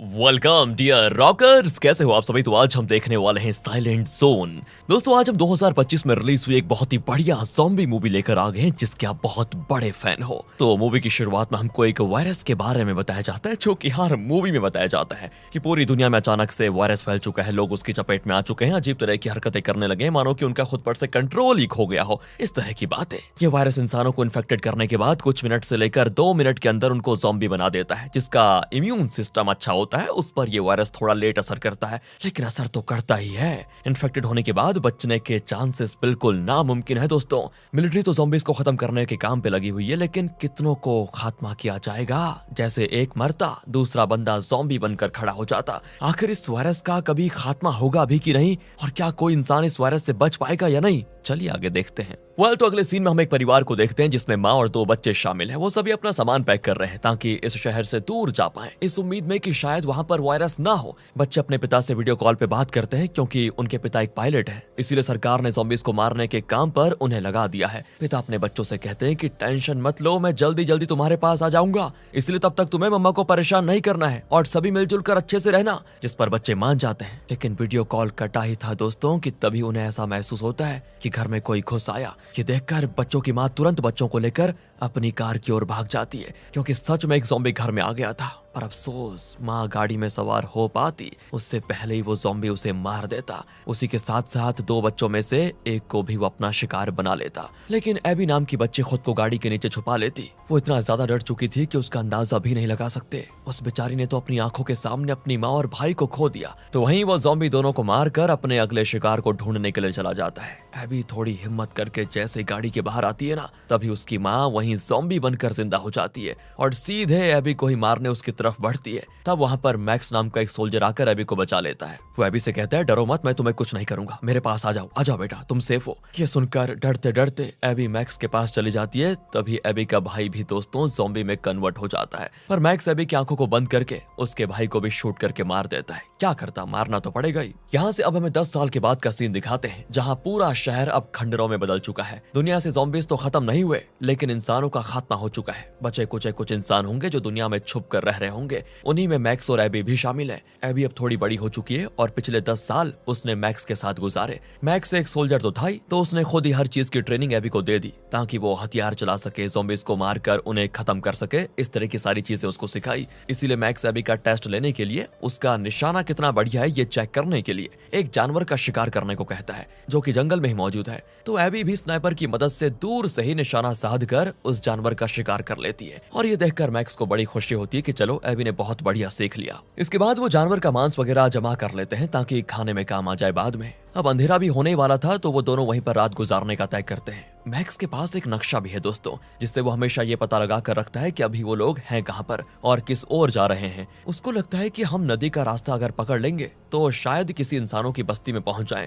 Welcome dear rockers, कैसे हो आप सभी। तो आज हम देखने वाले हैं साइलेंट जोन। दोस्तों आज हम 2025 में रिलीज हुई एक बहुत ही बढ़िया ज़ॉम्बी मूवी लेकर आ गए हैं जिसके आप बहुत बड़े फैन हो। तो मूवी की शुरुआत में हमको एक वायरस के बारे में बताया जाता है, जो कि हर मूवी में बताया जाता है कि पूरी दुनिया में अचानक से वायरस फैल चुका है, लोग उसकी चपेट में आ चुके हैं, अजीब तरह की हरकतें करने लगे हैं, मानो कि उनका खुद पर से कंट्रोल ही खो गया हो, इस तरह की बातें। ये वायरस इंसानों को इन्फेक्टेड करने के बाद कुछ मिनट से लेकर 2 मिनट के अंदर उनको ज़ॉम्बी बना देता है। जिसका इम्यून सिस्टम अच्छा होता है उस पर ये वायरस थोड़ा लेट असर करता है, लेकिन असर तो करता ही है। इन्फेक्टेड होने के बाद बचने के चांसेस बिल्कुल नामुमकिन है दोस्तों। मिलिट्री तो ज़ॉम्बीज़ को खत्म करने के काम पे लगी हुई है, लेकिन कितनों को खात्मा किया जाएगा। जैसे एक मरता दूसरा बंदा ज़ॉम्बी बनकर खड़ा हो जाता। आखिर इस वायरस का कभी खात्मा होगा भी कि नहीं, और क्या कोई इंसान इस वायरस से बच पाएगा या नहीं, चलिए आगे देखते हैं। तो अगले सीन में हम एक परिवार को देखते हैं जिसमें माँ और 2 बच्चे शामिल हैं। वो सभी अपना सामान पैक कर रहे हैं ताकि इस शहर से दूर जा पाएं, इस उम्मीद में कि शायद वहां पर वायरस ना हो। बच्चे अपने पिता से वीडियो कॉल पे बात करते हैं क्योंकि उनके पिता एक पायलट है, इसीलिए सरकार ने ज़ॉम्बीज़ को मारने के काम पर उन्हें लगा दिया है। पिता अपने बच्चों से कहते हैं कि टेंशन मत लो, मैं जल्दी जल्दी तुम्हारे पास आ जाऊंगा, इसलिए तब तक तुम्हें मम्मा को परेशान नहीं करना है और सभी मिलजुल कर अच्छे से रहना। जिस पर बच्चे मान जाते हैं, लेकिन वीडियो कॉल कटा ही था दोस्तों कि तभी उन्हें ऐसा महसूस होता है कि घर में कोई घुस आया। ये देखकर बच्चों की मां तुरंत बच्चों को लेकर अपनी कार की ओर भाग जाती है, क्योंकि सच में एक ज़ॉम्बी घर में आ गया था। पर अफसोस, माँ गाड़ी में सवार हो पाती उससे पहले ही वो ज़ॉम्बी उसे मार देता। उसी के साथ साथ 2 बच्चों में से एक को भी वो अपना शिकार बना लेता। लेकिन एबी नाम की बच्ची खुद को गाड़ी के नीचे छुपा लेती। वो इतना ज्यादा डर चुकी थी कि उसका अंदाजा भी नहीं लगा सकते। उस बेचारी ने तो अपनी आंखों के सामने अपनी माँ और भाई को खो दिया। तो वहीं वो ज़ॉम्बी दोनों को मारकर अपने अगले शिकार को ढूंढने के लिए चला जाता है। एबी थोड़ी हिम्मत करके जैसे गाड़ी के बाहर आती है ना, तभी उसकी माँ वहीं ज़ॉम्बी बनकर जिंदा हो जाती है और सीधे एबी को ही मारने उसकी तरफ बढ़ती है। तब वहां पर मैक्स नाम का एक सोल्जर आकर एबी को बचा लेता है। वो एबी से कहता है, डरो मत, मैं तुम्हें कुछ नहीं करूंगा, मेरे पास आ जाओ बेटा, तुम सेफ हो। ये सुनकर डरते डरते एबी मैक्स के पास चली जाती है। तभी एबी का भाई भी दोस्तों ज़ॉम्बी में कन्वर्ट हो जाता है, पर मैक्स एबी की आंखों को बंद करके उसके भाई को भी शूट करके मार देता है। क्या करता, मारना तो पड़ेगा ही। यहाँ से अब हमें 10 साल के बाद का सीन दिखाते हैं, जहाँ पूरा शहर अब खंडरों में बदल चुका है। दुनिया से ज़ॉम्बीज़ तो खत्म नहीं हुए, लेकिन इंसानों का खात्मा हो चुका है। बचे कुचे कुछ इंसान होंगे जो दुनिया में छुप कर रह रहे होंगे, उन्हीं में मैक्स और एबी भी शामिल है। एबी अब थोड़ी बड़ी हो चुकी है और पिछले 10 साल उसने मैक्स के साथ गुजारे। मैक्स एक सोल्जर तो था ही, तो उसने खुद ही हर चीज की ट्रेनिंग एबी को दे दी ताकि वो हथियार चला सके, ज़ॉम्बीज़ को मारकर उन्हें खत्म कर सके। इस तरह की सारी चीजें उसको सिखाई। इसीलिए मैक्स एबी का टेस्ट लेने के लिए, उसका निशाना कितना बढ़िया है ये चेक करने के लिए एक जानवर का शिकार करने को कहता है, जो कि जंगल में ही मौजूद है। तो एबी भी स्नाइपर की मदद से दूर से ही निशाना साध कर उस जानवर का शिकार कर लेती है। और ये देखकर मैक्स को बड़ी खुशी होती है कि चलो एबी ने बहुत बढ़िया सीख लिया। इसके बाद वो जानवर का मांस वगैरह जमा कर लेते हैं ताकि खाने में काम आ जाए बाद में। अब अंधेरा भी होने वाला था, तो वो दोनों वहीं पर रात गुजारने का तय करते हैं। मैक्स के पास एक नक्शा भी है दोस्तों, जिससे वो हमेशा ये पता लगा कर रखता है कि अभी वो लोग हैं कहां पर और किस ओर जा रहे हैं। उसको लगता है कि हम नदी का रास्ता अगर पकड़ लेंगे तो शायद किसी इंसानों की बस्ती में पहुंच जाएं।